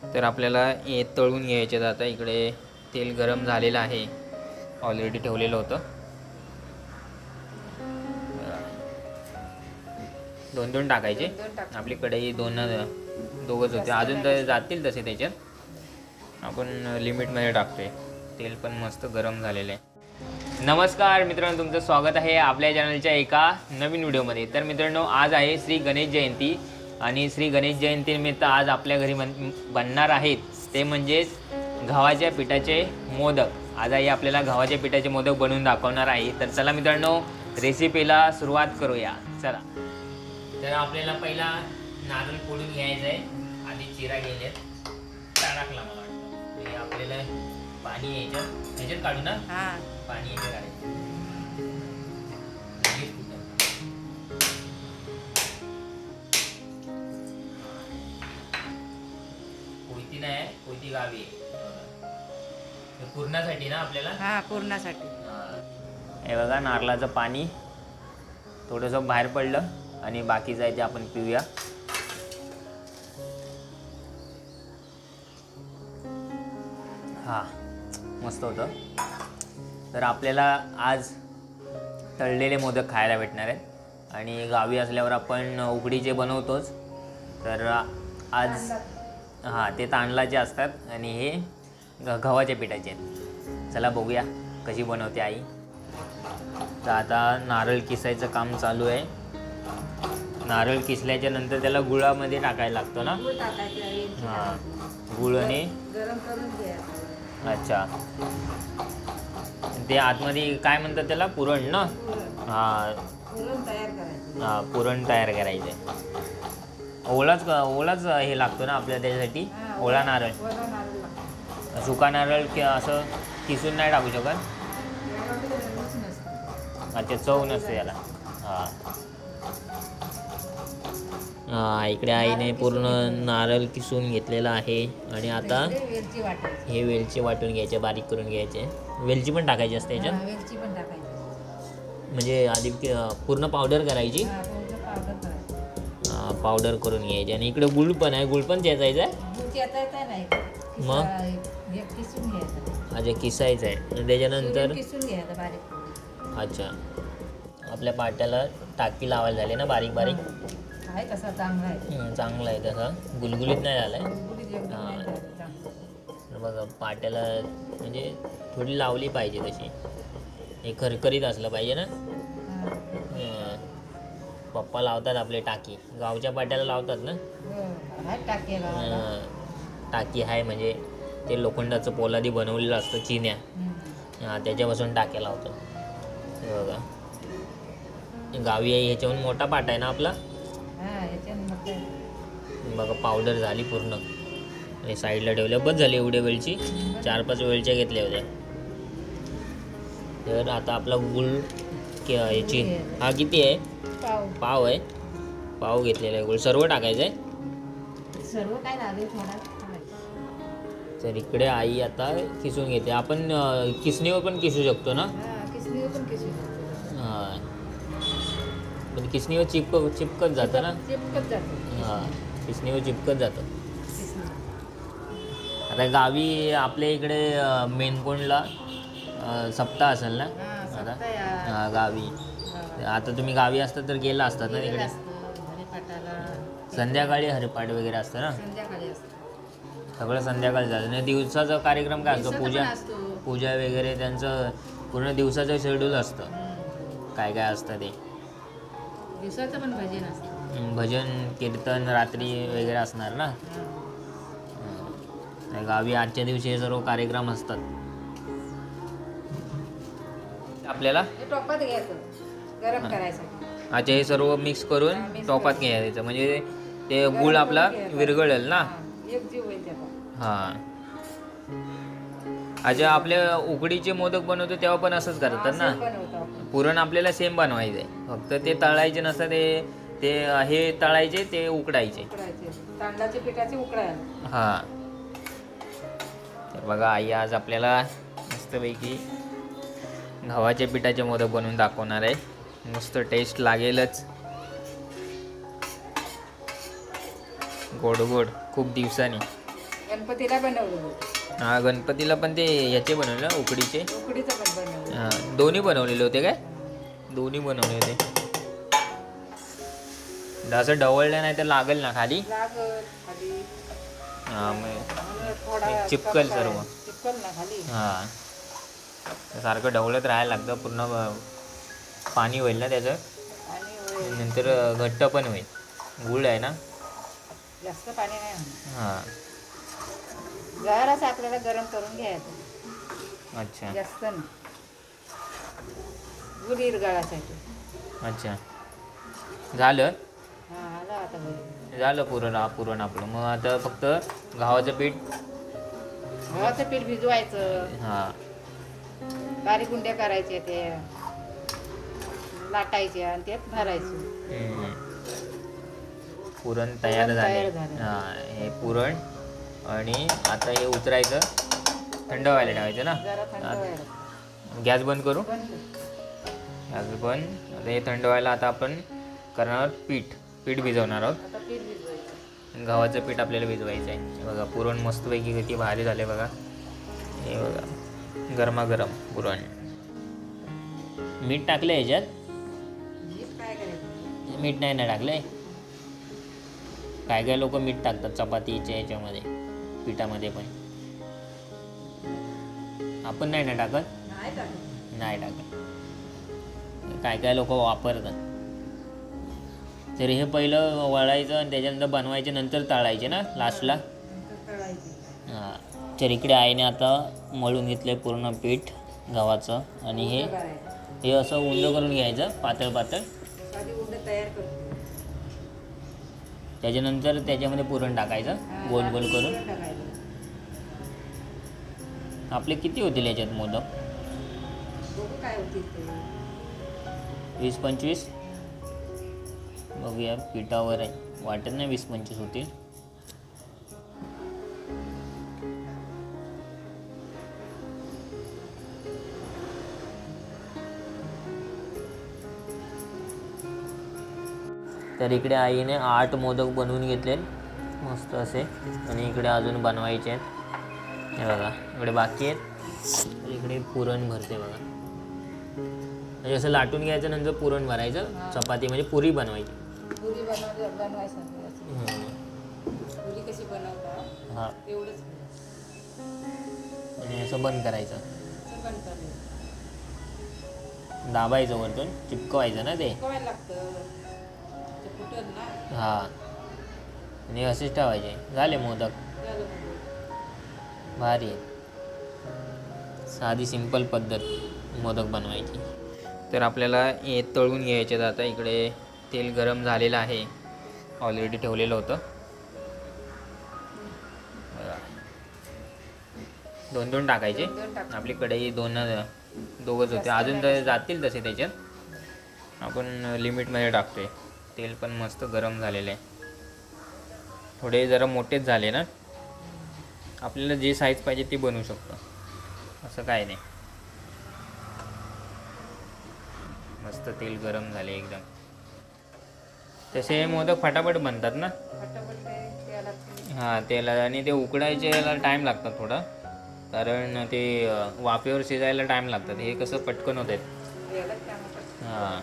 तर आपल्याला हे तळून घ्यायचे. आता इकडे तेल गरम झालेलं आहे, ऑलरेडी ठेवलेलं होतं. दोन दोन टाकायचे. आपली कढई दोघंच होते, अजून तर जातील तसे त्याच्यात. आपण लिमिटमध्ये टाकतोय. तेल पण मस्त गरम झालेलं आहे. नमस्कार मित्रांनो, तुमचं स्वागत आहे आपल्या चॅनलच्या एका नवीन व्हिडिओमध्ये. तर मित्रांनो, आज आहे श्री गणेश जयंती आणि श्री गणेश जयंतीनिमित्त आज आपल्या घरी बनणार आहेत ते म्हणजेच गव्हाच्या पिठाचे मोदक. आज आई आपल्याला गव्हाच्या पिठाचे मोदक बनवून दाखवणार आहे. तर चला मित्रांनो, रेसिपीला सुरुवात करूया. चला. तर आपल्याला पहिला नारळ फोडून घ्यायचं आहे. आधी चिरा गेले टाकला मला वाटतं. हे आपल्याला पाणी याच्यात काढू ना. हां, पाणी याच्यात काढायचं. कोयती नाही, कोयती गावी आहे. पूर्णासाठी ना आपल्याला. हां, पूर्णासाठी. हे बघा, नारळाचं पाणी थोडंसं बाहेर पडलं आणि बाकीचं आहे ते आपण पिऊया. हां, मस्त होतं. तर आपल्याला आज तळलेले मोदक खायला भेटणार आहेत आणि गावी असल्यावर आपण उकडीचे बनवतोच. तर आज ते तांदळाचे असतात आणि हे गव्हाच्या पिठाचे आहेत. चला बघूया कशी बनवते आई. तर आता नारळ किसायचं काम चालू आहे. नारळ किसल्याच्या नंतर त्याला गुळामध्ये टाकायला लागतो ना. हां, गुळ आणि गरम करून घ्या. अच्छा, ते आतमध्ये काय म्हणतात त्याला, पुरण ना. हां, पुरण तयार करायचं. हां, पुरण तयार करायचं आहे. ओलाच हे लागतो ना आपल्याला त्याच्यासाठी. ओला नारळ. सुका नारळ असं किसून नाही टाकू शकत. अच्छा, चव नसते त्याला. हां, इकडे आईने पूर्ण नारळ किसून घेतलेला आहे आणि आता हे वेलची वाटून घ्यायचे, बारीक करून घ्यायचे. वेलची पण टाकायची असते याच्यात. वेलची पण टाकायची म्हणजे आधी पूर्ण पावडर करायची. पावडर करून घ्यायची. आणि इकडे गुळ पण आहे. गुळ पण चेचायचा आहे. मग किसून घ्यायचं. अच्छा, किसायचं आहे आणि त्याच्यानंतर किसून घ्यायचं बारीक. अच्छा, आपल्या पाट्याला टाकी लावायला झाली ना बारीक बारीक. आहे तसा चांगला आहे. चांगला आहे तसा, गुलगुलीत नाही झाला आहे. हां, बघा पाट्याला म्हणजे थोडी लावली पाहिजे तशी. हे खरखरीत असलं पाहिजे ना. पप्पा लावतात आपले टाकी, गावच्या पाट्याला लावतात ना. टाकी आहे म्हणजे ते लोखंडाचं पोलादी बनवलेलं असतं, चिन्या. हां, त्याच्यापासून टाक्या लावतात. हे बघा, गावी आहे ह्याच्याहून मोठा पाटा आहे ना आपला. बघा, पावडर झाली पूर्ण आणि साईडला ठेवल्या. बस झाली एवढ्या वेळची. 4-5 वेळच्या घेतल्या होत्या. तर आता आपला गुळ याची हा किती आहे, पाव आहे. पाव घेतलेला आहे. गुळ सर्व टाकायचं आहे. सर्व काय लागेल थोडा. तर इकडे आई आता किसून घेते. आपण किसणीवर पण किसू शकतो ना. किसणीवर पण किसू शकतो. हां, पण किसणीवर चिपकत जातं ना. चिपकत जातं. हां, किसणीवर चिपकत जातं. आता गावी आपल्या इकडे मेनकोणला सप्ताह असेल ना आता. हां, गावी. आता तुम्ही गावी असता तर गेला असतात ना तिकडे. संध्याकाळी हरिपाठ वगैरे असतं ना. सगळं संध्याकाळी झालं नाही. दिवसाचा कार्यक्रम काय असतो, पूजा वगैरे त्यांचं पूर्ण दिवसाचं शेड्यूल असतं. काय काय असतं ते दिवसाचं पण भजन असतं. भजन कीर्तन रात्री वगैरे असणार ना. गावी आजच्या दिवशी हे सर्व कार्यक्रम असतात. आपल्याला टोपात घ्यायचं, गरम करायचं. अच्छा, हे सर्व मिक्स करून टोपात घ्यायचं म्हणजे ते गुळ आपला विरघळेल ना. एकजीव होईल त्याचा. हां, अच्छा, आपल्या उकडीचे मोदक बनवतो तेव्हा पण असंच करतात ना. पुरण आपल्याला सेम बनवायचं आहे, फक्त ते तळायचे नसतं. ते हे तळायचे, ते उकडायचे. तांदळाच्या पिठाचे उकडायला. हां, तर बघा आई आज आपल्याला मस्तपैकी गव्हाच्या पिठाचे मोदक बनवून दाखवणार आहे. मस्त टेस्ट लागेलच. गोड गोड खूप दिवसांनी. गणपतीला बनवलं होतं. हा गणपतीला पण ते याचे बनवले ना उकडीचे. उकडीचं पण बनवलं. हा दोन्ही बनवलेले होते काय? दोन्ही बनवले होते. असं ढवळलं नाही तर लागेल ना खाली. लागत खाली. हा मग म्हणून थोडा चिपकल सर्व. चिपकल ना खाली. हा सारखं ढवळत राहायला लागतं पूर्ण पाणी होईल ना त्याचं. आणि नंतर घट्ट पण होईल. गुळ आहे ना. जास्त पाणी नाही होणार. हां जरासं आपल्याला गरम करून घ्यायचं. अच्छा जास्त नाही. गुळ इरगाळासाठी. अच्छा झालं. हा आला आता घरी. झालं पुरण आपलं. मग आता फक्त गव्हाचं पीठ. गव्हाचं पीठ भिजवायचं. हां बारीक गुंड्या करायच्या ते लाटायच्या आणि त्यात भरायचं. पुरण तयार पुरण झाले. तयार झालं. हां हे पुरण. आणि आता हे उतरायचं थंड व्हायला ठेवायचं ना. जरा थंड व्हायला. गॅस बंद करू. बंद. गॅस बंद. आता हे थंड व्हायला आता आपण करणार पीठ भिजवणार आहोत. आता पीठ भिजवायचं. गव्हाचं पीठ आपल्याला भिजवायचं आहे. हे बघा पुरण मस्तपैकी किती भारी झाले बघा. हे बघा गरमागरम पुरण. मीठ टाकलं याच्यात. मीठ काय करायचं? मीठ नाही ना टाकलंय. काय लोक मीठ टाकतात चपातीच्या याच्यामध्ये पिठामध्ये पण. आपण नाही ना टाकत. नाही टाकत. नाही टाकत. काय लोक वापरतात. तर हे पहिलं वळायचं आणि त्याच्यानंतर बनवायचे नंतर तळायचे ना लास्टला. नंतर तळायचं. हां तर इकडे आईने आता मळून घेतलं पूर्ण पीठ गव्हाचं. आणि हे असं उंड करून घ्यायचं पातळ पातळ. साधी उंड तयार करतो. त्याच्यानंतर त्याच्यामध्ये पुरण टाकायचं गोल गोल करून. टाकायचं. आपले किती होतील याच्यात मोदक? बघू काय होतील ते. 20-25 बघूया. पिठावर आहे वाटत नाही 20-25 होतील. तर इकडे आईने 8 मोदक बनवून घेतले मस्त असे. आणि इकडे अजून बनवायचे आहेत. हे बघा इकडे बाकी आहेत. इकडे पुरण भरते बघा. म्हणजे असं लाटून घ्यायचं नंतर पुरण भरायचं. चपाती म्हणजे पुरी बनवायची. पुरी बनवायसाठी. पुरी कशी बनवतात हां तेवढंच आणि असं बंद करायचं. बंद करायचं. दाबायचं वरतून चिपकवायचं ना ते. शिकवायला लागतं ते फुटत ना. हां आणि असेच ठेवायचे. झाले मोदक. झालं म्हणजे. भारी आहे. साधी सिंपल पद्धत मोदक बनवायची. तर आपल्याला हे तळून घ्यायचे. आता इकडे तेल गरम झालेलं आहे. ऑलरेडी ठेवलेलं होतं. 2 टाकायचे. आपली कढई दोघंच होते. अजून तर जातील तसे त्याच्यात. आपण लिमिटमध्ये टाकतोय. तेल पण मस्त गरम झालेलं आहे. थोडे जरा मोठेच झाले ना. आपल्याला जे साईज पाहिजे ती बनवू शकतो. असं काय नाही. मस्त तेल गरम झाले एकदम. तसे मोदक फटाफट बनतात ना. फटाफट ते तेलात. हां तेला आणि ते उकडायचे याला टाईम लागतात थोडा. कारण ते वाफेवर शिजायला टाईम लागतात. हे कसं पटकन होत आहेत. याला टाइम. हां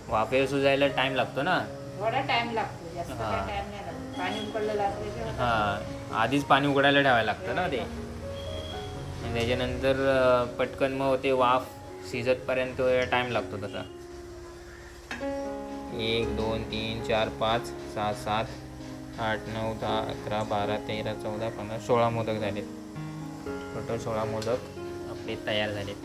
वाफेवर शिजायला टाईम लागतो ना. थोडा टाइम लागतो. जास्त काय टाइम नाही लागत. पाणी उकळलेलं असल्याशिवाय. हां आधीच पाणी उकडायला ठेवायला लागतं ना ते. आणि त्याच्यानंतर पटकन मग ते वाफ शिजतपर्यंत टाईम लागतो तसा. 1 2 3 4 5 6 7 8 9 10 11 12 13 14 15 16 मोदक झालेत. टोटल 16 मोदक आपले तयार झालेत.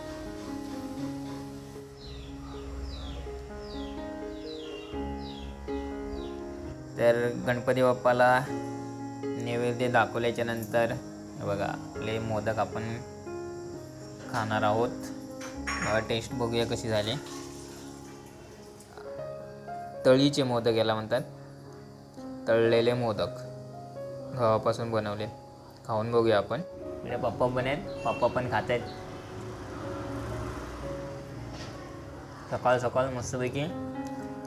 तर गणपती बाप्पाला नैवेद्य दाखवल्याच्या नंतर बघा आपले मोदक आपण खाणार आहोत. टेस्ट बघूया कशी झाली. तळीचे मोदक याला म्हणतात. तळलेले मोदक गव्हापासून बनवले. खाऊन बघूया आपण. इकडे पप्पा पण आहेत. पप्पा पण खात आहेत. सकाळ सकाळ मस्तपैकी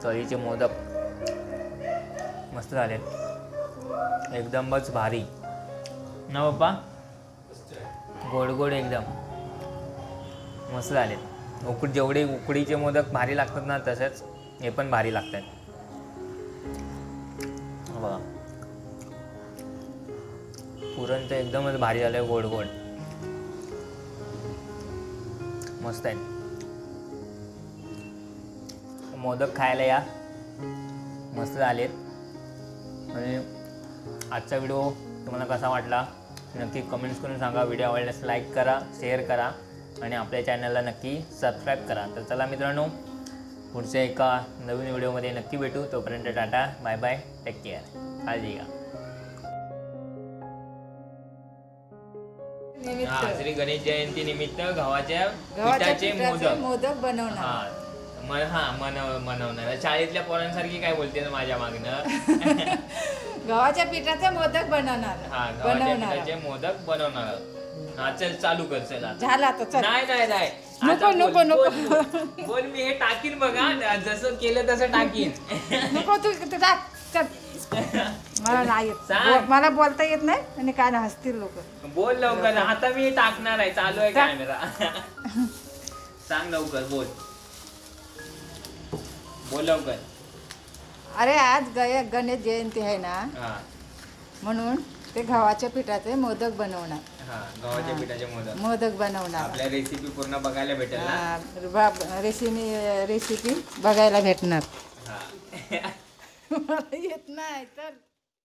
तळीचे मोदक मस्त झालेत. एकदमच भारी. ना पप्पा गोड गोड एकदम मस्त झाले. जेवढे उकडीचे मोदक भारी लागतात ना तसेच हे पण भारी लागतात. बघा पुरण तर एकदमच भारी झालं गोड गोड मस्त आहे. मोदक खायला या मस्त झालेत. आणि आजचा व्हिडिओ तुम्हाला कसा वाटला नक्की कमेंट्स करून सांगा. व्हिडिओ आवडल्यास लाईक करा, शेअर करा आणि आपल्या चॅनलला नक्की सबस्क्राईब करा. तर चला मित्रांनो पुढच्या एका नवीन व्हिडिओमध्ये नक्की भेटू. तोपर्यंत टाटा बाय बाय, टेक केअर, काळजी घ्या. श्री गणेश जयंती निमित्त गव्हाच्या पिठाचे मोदक बनवणार. मनवणार शाळेतल्या पोरांसारखी काय बोलते ना माझ्या मागणं. गव्हाच्या पिठाचे मोदक बनवणार. गव्हाच्या पिठाचे मोदक बनवणार. हा चल चालू कर. चला झालं आता चल. नाही नको नको नको बोल. मी हे टाकीन बघा जसं केलं तसं टाकीन. नको तू टाक चल. मला नाही येत, मला बोलता येत नाही आणि काय हसतील लोक. बोल लवकर. आता मी टाकणार आहे. चालू आहे कॅमेरा. सांग लवकर. बोल लवकर. अरे आज गणेश जयंती आहे ना म्हणून ते गव्हाच्या पिठाचे मोदक बनवणार. गव्हाच्या पिठाचे मोदक बनवणार. आपल्या रेसिपी पूर्ण बघायला भेटेल ना. रेसिपी बघायला भेटणार. मला येत नाही तर